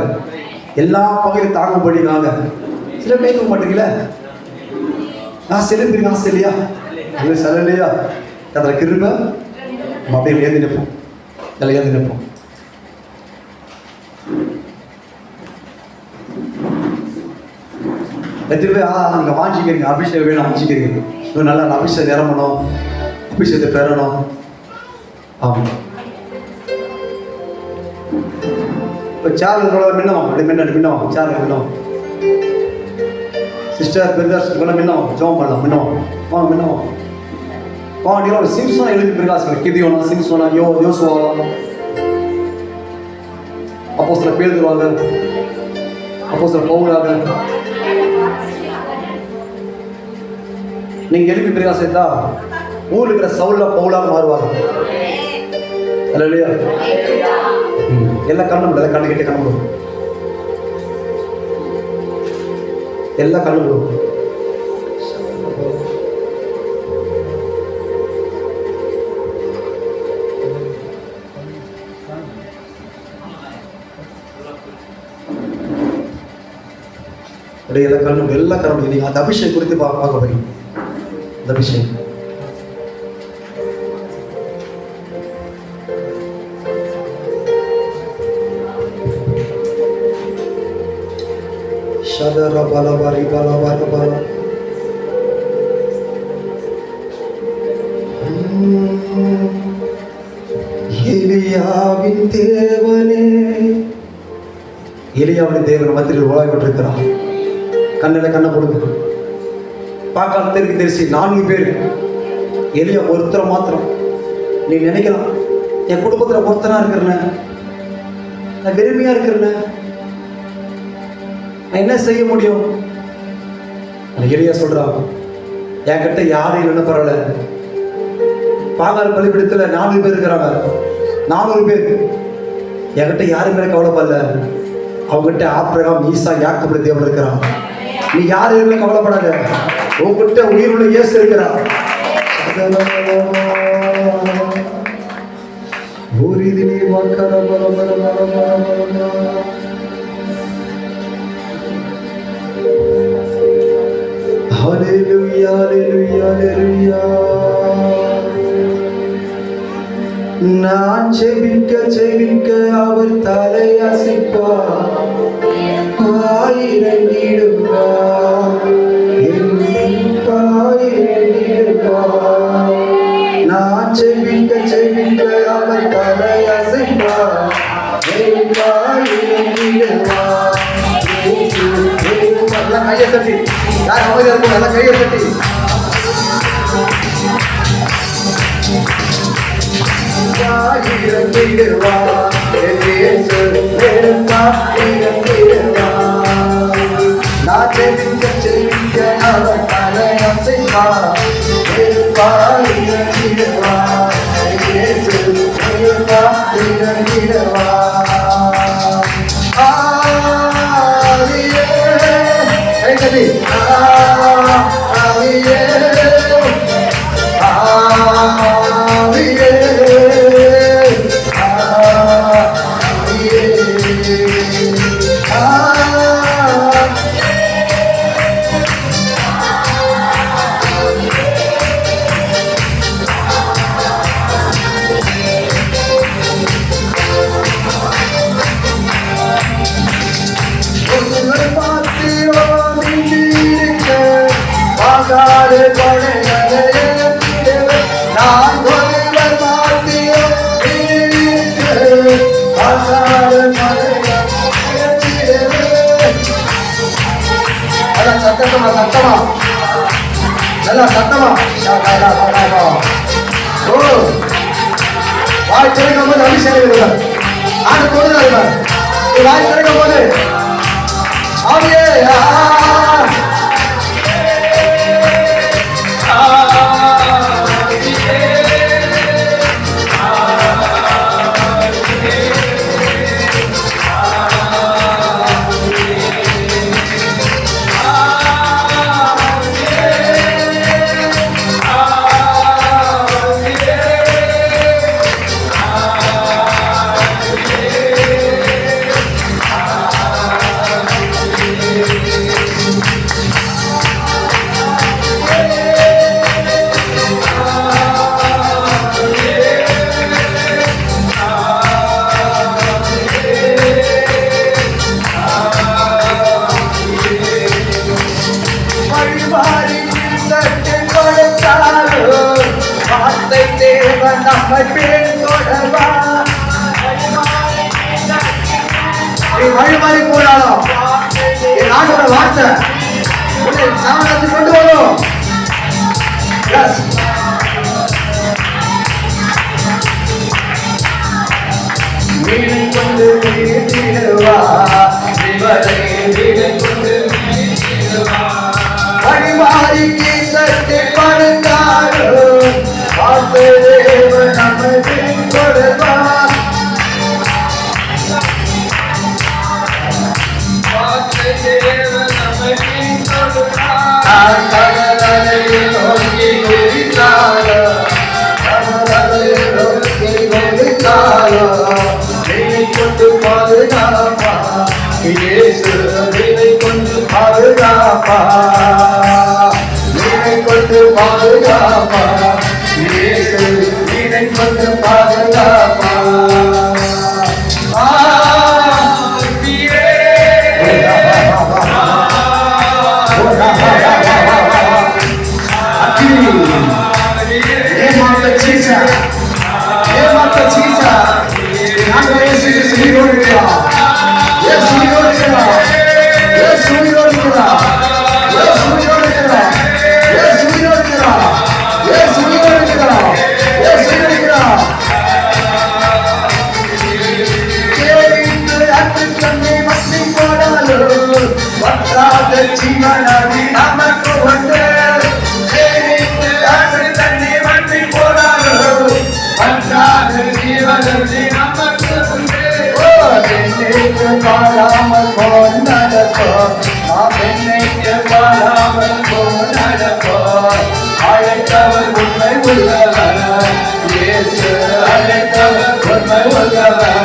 [SPEAKER 1] எல்லா பகையும் தாங்கும்படிக்காக. சில பேர் தூங்க மாட்டீங்களே, நான் எலும்பி பிரகாசம் இல்லையா, இல்லை சில இல்லையா, அதில் கிருப நம்ம அப்படியே ஏந்தி நிற்போம், இதில் ஏந்தி நிற்போம். எத்தனை பேர் நீங்கள் வாங்கிக்கிறீங்க, அபிஷேகம் வேணும் வாங்கிக்கிறீங்க, இன்னும் நல்லா அபிஷேகம் நிரம்பணும், அபிஷேகத்தை பெறணும். ஆமாம், இப்போ சேனல் மின்னவும் அப்படி மின்னவும் சேனல் மின்னவும் சிஸ்டர் பெருதாஸ் மின்னவும் ஜோம் பண்ணலாம், மின்னவும் வாங்க, மின்னவும் வாங்க. ஒரு சிம்சோனா எழுதி பிரகாசம், கிதியோனா, சிம்சோனா, யோசுவா, அப்போ சில பேர் தருவாங்க, அப்போ சில பவுலாக. நீங்க எழுப்பி பிரகாசம் இருந்தா ஊர்ல இருக்கிற சவுல பவுலாக மாறுவாங்க. இல்லையா? எல்லா கண்ணு முடியாது, கண்ணு கிட்டே கண்ணு முடியும், எல்லா கண்ணு முடியும். எல்லா கண்ணு நீங்க அந்த அபிஷேகம் குறித்து பார்க்க போறீங்க. அந்த அபிஷேகம் ஷதர பலவரி பலவர பல எலியாவின் தேவனே, எலியாவின் தேவன் மத்தியில் உலாவி கொண்டிருக்கிறார். கண்ணில் கண்ணை கொடுங்க. பார்க்காதருக்கு தெரிசி 4 பேர், எலியா ஒருத்தரை மாத்திரம். நீ நினைக்கலாம், என் குடும்பத்தில் ஒருத்தனா இருக்கிறேன்னு, நான் வெறுமையா இருக்கிறேன்னு, நான் என்ன செய்ய முடியும்? எலியா சொல்றான், என்கிட்ட யாரும் இல்லைன்னு பரவாயில்ல. பாகால் பலிபீடத்தில் 4 பேர் இருக்கிறாங்க, 400 பேர். என்கிட்ட யாருமே கவலைப்படல. அவங்ககிட்ட ஆபிரகாம், ஈசா, யாக்கோபு தேவன் இருக்கிறான். நீ யாரு இல்லை கவலைப்படாத, உங்ககிட்ட உயிர் உள்ள இயேசு இருக்கிறார். ஹல்லேலூயா, ஹல்லேலூயா, ஹல்லேலூயா. நான் ஜெபிக்க ஜெபிக்க அவர் தலையசைப்பார், நான் ஜெபிக்க ஜெபிக்க அவர் தலையசைப்பார், கையை தட்டி, யார் அமைதியா இருக்கும், நல்லா கையை தட்டி. சத்தமா நல்லா சத்தமா வாய் திறக்கும் போது அபிஷேகம் ஆண்டு கொடுங்க. வாய் திறக்கும் போது ஆவியே வழிமாறி போனாலும் என் ஆண்டோட வார்த்தை சாமத்தை கொண்டு வரும். வீணை கொண்டு வீழ்த்திடுவா வழிமாறி கீசத்தை படுத்தாலும் வார்த்தை தேவன் நம்மை பின்தொடர்வா. கொண்டு பாதுகாப்பா இயேசு வீணை கொண்டு பாதுகாப்பா வீணை கொண்டு பாதுகாப்பா இயேசு வீணை கொண்டு பாதுகாப்பா. ஜீவனதி நமக்கு வந்து தண்ணி மண்ணி போனாலும் வந்தாத ஜீவனதி நமக்கு உண்டு. பெண்ணைக்கு பாராமல் போல் நடப்போ பெண்ணைக்கு பாராமல் போல் நடப்போ அழைத்தவர் உண்மை உள்ளவர் இயேசு அழைத்தவர் உண்மை உள்ளவர்.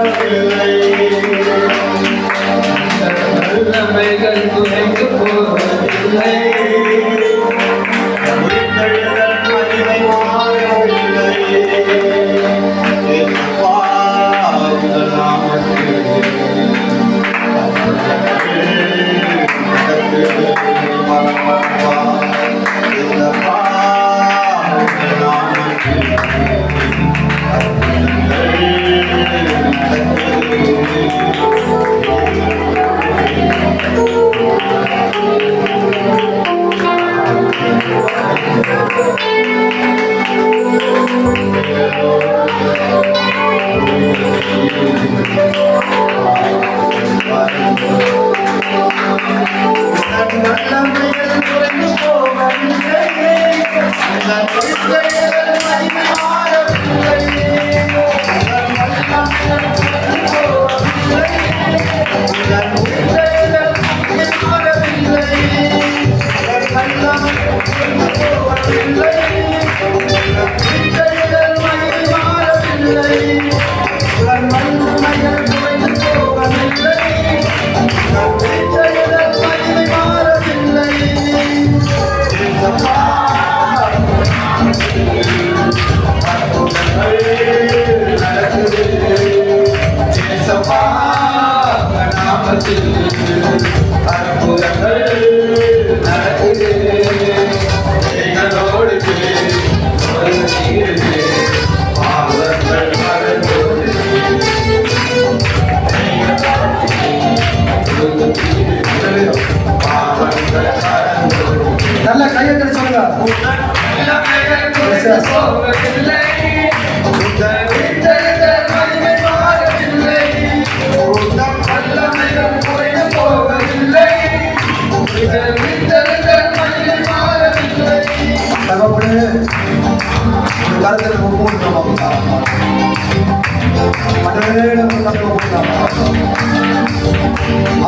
[SPEAKER 3] மாறவில்லை. நன்மைகள் குறைந்து போவதில்லை. உயிர்த்தெழுதல் மகிமை மாறவில்லை. இயேசுவா, உங்கள் நாமத்தில்
[SPEAKER 1] நல்ல கையெழுத்து சொல்லுங்க.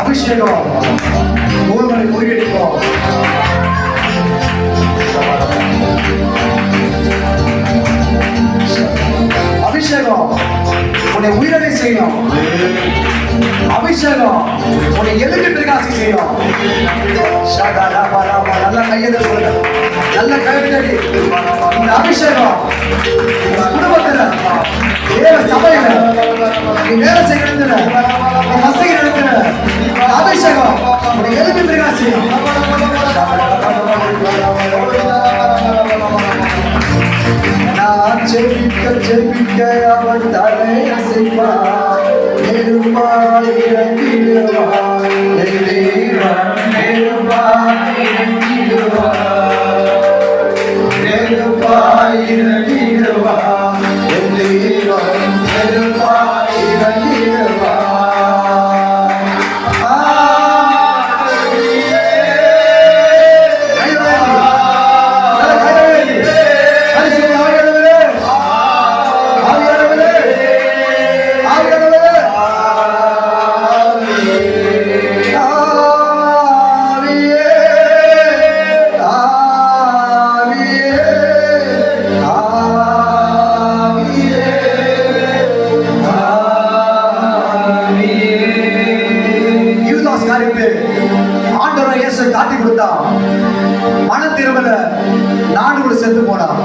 [SPEAKER 1] அபிஷேகம் நூல்களை முறியடிக்கும். அபிஷேகம் உன்னை உயிரடை செய்யும். அபிஷேகம் உன்னை எதிர்த்து பிரகாசி செய்யும். நல்ல கையெழுத்து சொல்லுங்க. நல்ல கையெழுத்து. இந்த அபிஷேகம் குடும்பத்துல வேற சபையில நீ வேலை செய்ய இடத்துல நீ வசதி இடத்துல அபிஷேகம் உன்னை எதிர்த்து பிரகாசி செய்யும். நான் ஜெபிக்க ஜெபிக்க அவன் தலையசைப்பார். நெருப்பாய் இறங்கிடுவார். என் தேவன் நெருப்பாய் இறங்கிடுவார். நெருப்பாய் இறங்கிடுவார். என் தேவன் நெருப்பாய் இறங்கிடுவார். ஆண்டவரை இயேசு காட்டி கொடுத்தான். மன திருமல நாடு சென்று போனான்.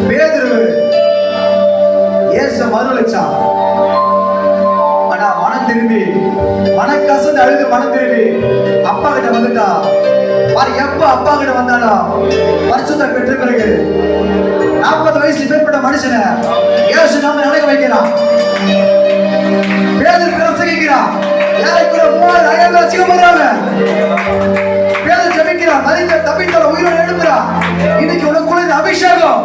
[SPEAKER 1] பேதுரு இயேசு மறுதளிச்சான். ஆனா மனம் திரும்பி மனக்கசந்து அழுது மனம் திரும்பி அப்பா கிட்ட வந்துட்டா. எப்ப அப்பா கிட்ட வந்தானா பரிசுத்த பெற்ற பிறகு 40 வயசு மேற்பட்ட மனுஷனை இயேசு நாம நடக்க வைக்கிறான். பேதுரு பிரசங்கிக்கிறான். ஏழைக்குள்ள 3000 லட்சம் வராங்க. பேதுரு ஜெபிக்கிறான். மரித்த தப்பித்தல உயிரோடு எழுப்புறான். இன்னைக்கு உனக்குள்ள இந்த அபிஷேகம்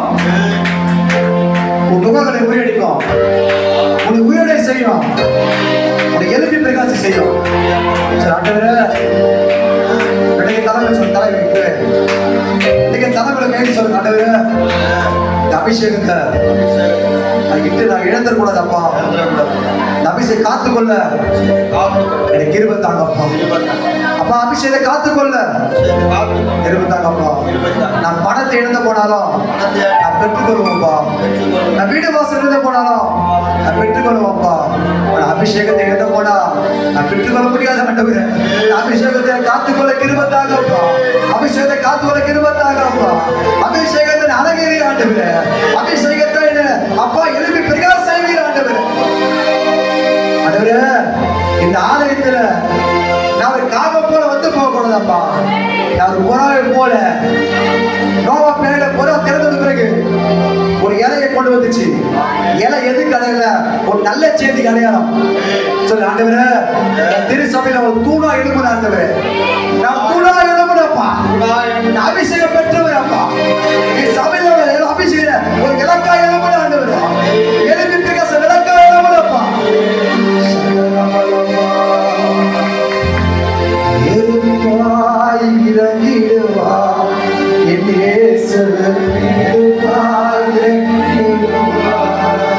[SPEAKER 1] உன் துகங்களை முறியடிக்கும். உன்னை உயிரோடை செய்யும். உன்னை எழுப்பி பிரகாசி செய்யும். ஆண்டவரே இன்னைக்கு தலைமை சொல்ல தலை வைக்கிறேன். இன்னைக்கு தலைமையில கைது சொல்லுங்க. ஆண்டவரே இந்த அபிஷேகத்தை நான் இழந்துடக்கூடாது அப்பா. இந்த அபிஷேகம் காத்துக்கொள்ள எனக்கு கிருபை தாங்கப்பா. அப்பா அபிஷேகத்தை காத்துக்கொள்ள இருபத்தாங்கப்பா. நான் பணத்தை இழந்து போனாலும் நான் பெற்றுக்கொள்வோம்ப்பா. நான் வீடு வாசல் இழந்து போனாலும் நான் பெற்றுக்கொள்வோம்ப்பா. அபிஷேகத்தை இழந்து போனா நான் பெற்றுக்கொள்ள முடியாத ஆண்டவரே. அபிஷேகத்தை காத்துக்கொள்ள கிருபைத்தாங்கப்பா. அபிஷேகத்தை காத்துக்கொள்ள கிருபைத்தாங்கப்பா. அபிஷேகத்தை அழகிரி ஆண்டவரே. அபிஷேகத்தை அப்பா எழுப்பி பிரகாச செய்வீர் ஆண்டவரே. ஆண்டவரே இந்த ஆலயத்துல நான் ஒரு காகம் போல வந்து போக கூடாதப்பா. நான் ஒரு புறாவை போல நோவா பேர புறா திறந்த பிறகு ஒரு இலையை கொண்டு வந்துச்சு. இலை எதுக்கு அடையல? ஒரு நல்ல செய்திக்கு அடையாளம் சொல்லு ஆண்டவரே. என் திருசபையில ஒரு தூணா எழுப்புன ஆண்டவரே. நான் தூணா எழுப்புனப்பா. நான் அபிஷேகம் பெற்றவரப்பா. என் சபையில அபிஷேகம் ஒரு இலக்கா எழுப்புன ஆண்டவரே. எழுப்பி பிரகாச இலக்கா எழுப்புனப்பா. இறங்கிடுவா என்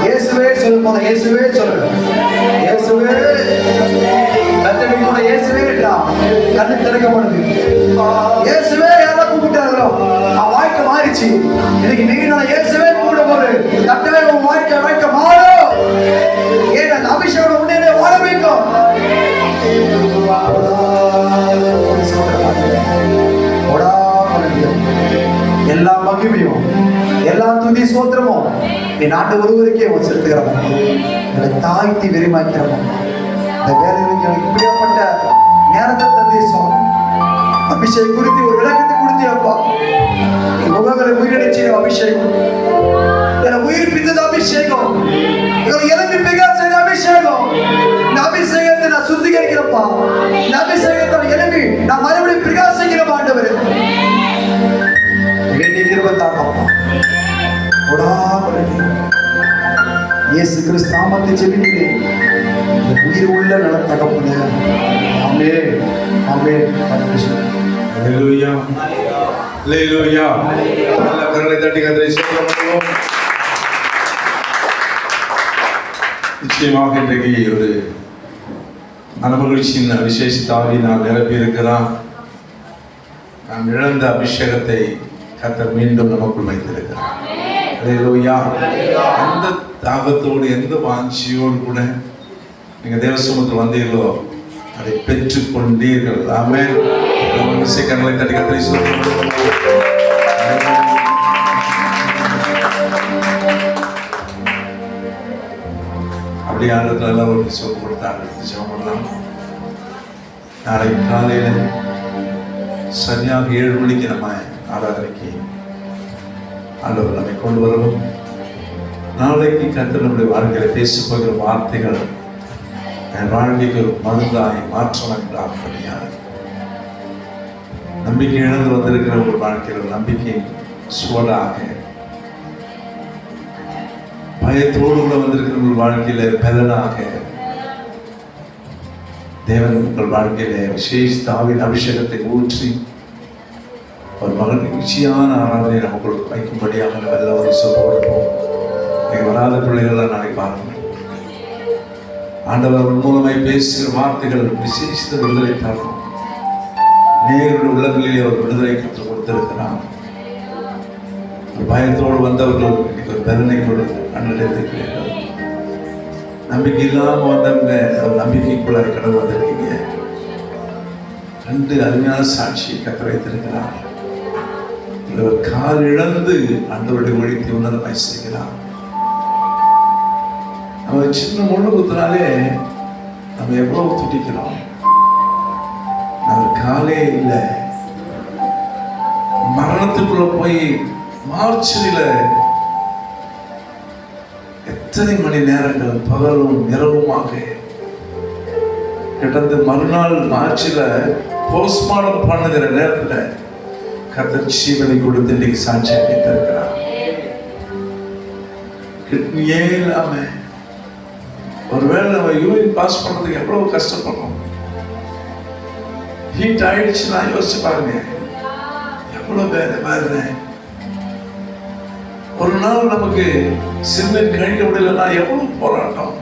[SPEAKER 1] இயேசுவே சொல்லு போல. இயேசுவே சொல்லு. இயேசுவே கத்தடி போல. இயேசுவே கண்ணு திறக்கப்படுது. இயேசுவே யாரெல்லாம் கூப்பிட்டாங்களோ அவன் வாழ்க்கை மாறிச்சு. இன்னைக்கு நீங்க நான் இயேசுவே கூப்பிட போது கட்டவே உன் வாழ்க்கை மாறும். ஏன் அந்த அபிஷேகம் உடனே வாழ வைக்கும். எல்லா மகிமையும் எல்லா துதி சோத்திரமும் என் நாட்டு ஒருவருக்கே செலுத்துகிறோம். என்னை தாழ்த்தி விரிவாக்கிறோம். இந்த வேலைகளுக்கு எனக்கு இப்படியாப்பட்ட நேரத்தை தந்தேசம். அபிஷேகம் குறித்து ஒரு விளக்கத்தை கொடுத்தியப்பா. என் முகங்களை உயிரிழச்சி அபிஷேகம். என்னை உயிர்ப்பித்தது அபிஷேகம். எனக்கு பிரகாச அபிஷேகம். இந்த அபிஷேகத்தை நான் சுத்திகரிக்கிறப்பா. இந்த அபிஷேகத்தை எழுப்பி நான் மறுபடியும் பிரகாசிக்கிற ஆண்டவரே. இயேசு கிறிஸ்து நாமத்தை ஜெபிக்கிறேன். உயிர் உள்ள நல தகப்பனே. ஆமென். ஆமென்.
[SPEAKER 4] ஹல்லேலூயா. ஹல்லேலூயா. நல்ல கரங்களை தட்டி கர்த்தரை ஸ்தோத்திரம் பண்ணுவோம். நிச்சயமாக இன்றைக்கு ஒரு மனமகிழ்ச்சியின் விசேஷத்தாவி நான் நிரப்பி இருக்கிறான். நாம் இழந்த அபிஷேகத்தை கர்த்தர் மீண்டும் நமக்குள் வைத்திருக்கிறார். ஹல்லேலூயா. எந்த தாகத்தோடு எந்த வாஞ்சியோடு கூட நீங்க தேவசமூகத்தில் வந்தீர்களோ அதை பெற்றுக் கொண்டீர்கள். ஆமென். கரங்களை தட்டி கர்த்தரை ஸ்தோத்திரம் பண்ணுவோம். அப்படியே ஆண்டவர்கள் எல்லாம் சொல்ல கொடுத்தாங்க. ஜெபம் பண்ணலாம். நாளை காலையில சரியாக 7 மணிக்கு நம்ம ஆராதனைக்கு ஆண்டவர் நம்மை கொண்டு வரவும், நாளைக்கு கர்த்தர் நம்முடைய வாழ்க்கையில பேசப் போகிற வார்த்தைகள் என் வாழ்க்கைக்கு ஒரு மருந்தாய் மாற்றமாக நம்பிக்கை இழந்து வந்திருக்கிற ஒரு வாழ்க்கையில் ஒரு நம்பிக்கை சுவடாக, பயத்தோடு கூட வந்திருக்கிற உங்கள் வாழ்க்கையில பலனாக தேவன் உங்கள் வாழ்க்கையில விசேஷித்த அபிஷேகத்தை ஊற்றி ஒரு மகிழ்ச்சியான ஆராதனை நமக்கு வைக்கும்படியாக எல்லோரும் சொல்லுவோம். நீங்கள் வராத பிள்ளைகள் நாளைக்கு பாருங்கள். ஆண்டவர் மூலமாய் பேசுகிற வார்த்தைகள் விசேஷித்த விடுதலை தரும். நேருடைய உள்ளங்களிலே ஒரு விடுதலை கற்றுக் கொடுத்திருக்கிறார். பயத்தோடு வந்தவர்கள் இன்னைக்கு ஒரு பலனை கொடுத்து கண்டடைந்திருக்கிறீர்கள். நம்பிக்கை இல்லாமல் வந்தவங்க ஒரு நம்பிக்கைக்குள்ளாய் கடந்து வந்திருக்கீங்க. 2 அருமையான சாட்சியை கற்று வைத்திருக்கிறார். ஒரு கால் இழந்து ஆண்டவருடைய ஒழித்து உணர்வாய் செய்கிறார். நம்ம சின்ன முள்ளு குத்தினாலே நம்ம எவ்வளவு துடிக்கிறோம். நம்ம காலே இல்லை, மரணத்துக்குள்ள போய் மார்ச்சில எத்தனை மணி நேரங்கள் பகலும் இரவுமாக கிடந்து மறுநாள் மார்ச்சில போஸ்ட்மார்டம் பண்ணுகிற நேரத்துல கர்த்தர் ஜீவனை கொடுத்து இன்னைக்கு சாட்சி அளித்திருக்கிறார். கிட்னியே இல்லாம ஒருவேளை நம்ம யூரின் பாஸ் பண்றதுக்கு எவ்வளவு கஷ்டப்படுறோம். ஹீட் ஆயிடுச்சுன்னா யோசிச்சு பாருங்க, எவ்வளவு வேதனை. ஒரு நாள் நமக்கு சிறுநீர் கழிக்க முடியலன்னா எவ்வளவு போராட்டம்.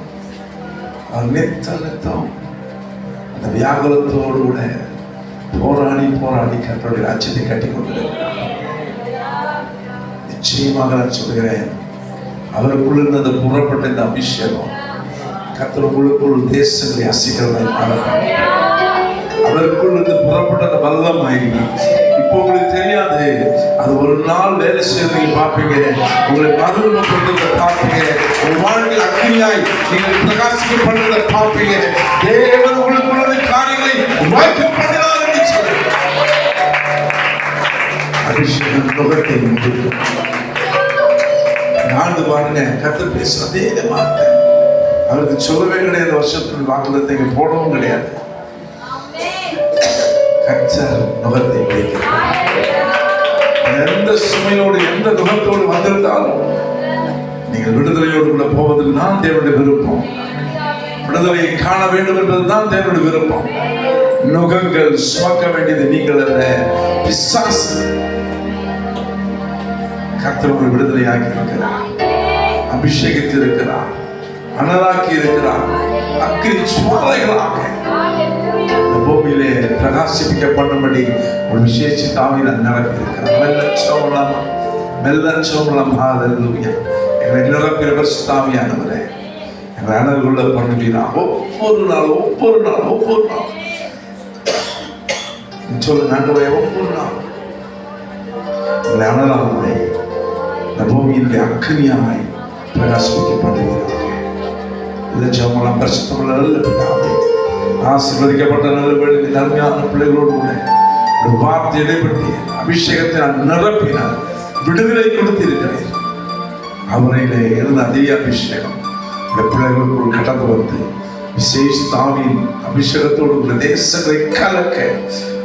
[SPEAKER 4] நித்தம் அந்த வியாகுலத்தோடு கூட போராடி போராடி கர்த்தருடைய ராஜ்யத்தை கட்டி கொண்டிருக்கிறார். நிச்சயமாக நான் சொல்கிறேன், அவருக்குள்ள இருந்த அந்த புறப்பட்ட இந்த அபிஷேகம் கர்த்தர் உங்களுக்குள் தேசங்களை அசைக்கிறதை காணப்படும். அவருக்குள் இருந்து புறப்பட்ட அந்த வல்லமை இப்போ உங்களுக்கு தெரியாது. அது ஒரு நாள் வேலை செய்யறது நீங்க பார்ப்பீங்க, உங்களை மறுரூபப்படுத்துறதை பார்ப்பீங்க, உங்க வாழ்க்கையில் அக்னியாய் நீங்கள் பிரகாசிக்கப்படுறதை பார்ப்பீங்க. தேவன் உங்களுக்குள்ள காரியங்களை வாய்க்க பண்ணினார் என்று சொல்லுங்க. அபிஷேகம் நுகத்தை முடிக்கும். நாடு பாருங்க, கர்த்தர் பேசுற அதே வார்த்தை அவருக்கு சொல்லவே கிடையாது. வருஷத்துக்கு வாக்குதத்தை போடவும் கிடையாது. கர்த்தர் நுகத்தை பிடிக்கிறார். எந்த சுமையோடு எந்த நுகத்தோடு வந்திருந்தாலும் நீங்கள் விடுதலையோடு கூட போவதில் தான் தேவனுடைய விருப்பம். விடுதலையை காண வேண்டும் என்பதுதான் தேவனுடைய விருப்பம். நுகங்கள் சுமக்க வேண்டியது நீங்கள் அல்ல, பிசாசு. கர்த்தர் விடுதலையாக்கி இருக்கிறார், அபிஷேகித்து இருக்கிறார், அனலாக்கி இருக்கிறார். அக்கினி சுவாலைகளாக பூமியிலே பிரகாசிப்பிக்கப்படும்படி ஒரு விசேஷித்த ஆவியில் நடப்பி இருக்கிறார். மெல்லச்சோமலாம் ஹல்லேலூயா. எங்களை நிரப்பிற பரிசுத்தாவியானவரே, எங்களை அனல்குள்ள பண்ணுவீரா. ஒவ்வொரு நாள் சொல்லுங்க ஆண்டவரே, ஒவ்வொரு நாள் எங்களை அனலாக இந்த பூமியினுடைய அக்னியாய் பிரகாசிப்பிக்கப்படுவீராக. இந்த ஜெபமெல்லாம் பரிசுத்தமுள்ள நல்ல பிதாவே, ஆசீர்வதிக்கப்பட்ட நல்ல வேளையில் அருமையான பிள்ளைகளோடு கூட ஒரு வார்த்தை இடைப்பட்டு அபிஷேகத்தை நான் நிரப்பினார், விடுதலை கொடுத்திருக்கிறேன். அவரையிலே இருந்த அதே அபிஷேகம் இந்த பிள்ளைகளுக்குள் கடந்து வந்து விசேஷ தாவின் அபிஷேகத்தோடு உள்ள தேசங்களை கலக்க.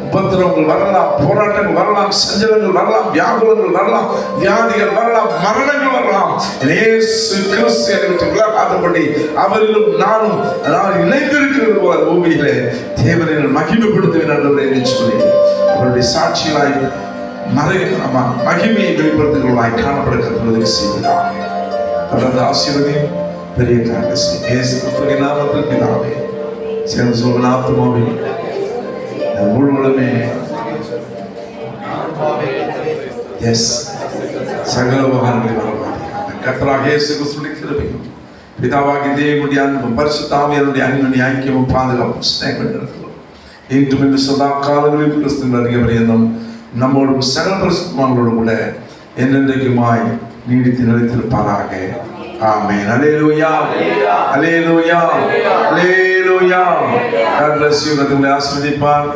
[SPEAKER 4] உபத்திரவங்கள் வரலாம், போராட்டங்கள் வரலாம், சஞ்சலங்கள் வரலாம், வியாகுலங்கள் வரலாம், வியாதிகள் வரலாம், மரணங்கள் வரலாம். இயேசு கிறிஸ்து விட்டு விலகாதபடி அவரிலும் நான் இணைந்திருக்கிறது போல பூமியிலே தேவனை மகிமைப்படுத்துவேன் என்று சொல்லி அவருடைய சாட்சிகளாய் மகிமையை வெளிப்படுத்துகிறவர்களாய் காணப்படுகிறது செய்வதாக தொடர்ந்து ஆசீர்வதியும் பெரிய காரியம் இயேசு கிறிஸ்துவின் நாமத்தில் பிதாவே. சேர்ந்து சொல்லுங்க, ஆத்துமாவே முழுவதுமே சகல உபகாரங்களை வரவாதி கர்த்தராகிய இயேசு கிறிஸ்துவின் கிருபையும் பிதாவாகிய தேவனுடைய அன்பும் பரிசுத்த ஆவியானவருடைய அன்பின் ஐக்கியமும் பாதுகாப்பும் ஸ்நேகமும் இன்றும் இந்த சதா காலங்களில் கிறிஸ்துவின் வருகை பரியந்தம் நம்மோடும் சகல பரிசுத்தவான்களோடும் கூட என்றென்றைக்குமாய் நீடித்து நிலைத்திருப்பாராக. ஆமென். அல்லேலூயா, அல்லேலூயா, அல்லேலூயா. God bless you. கர்த்தர் உங்களை ஆசீர்வதிப்பார்.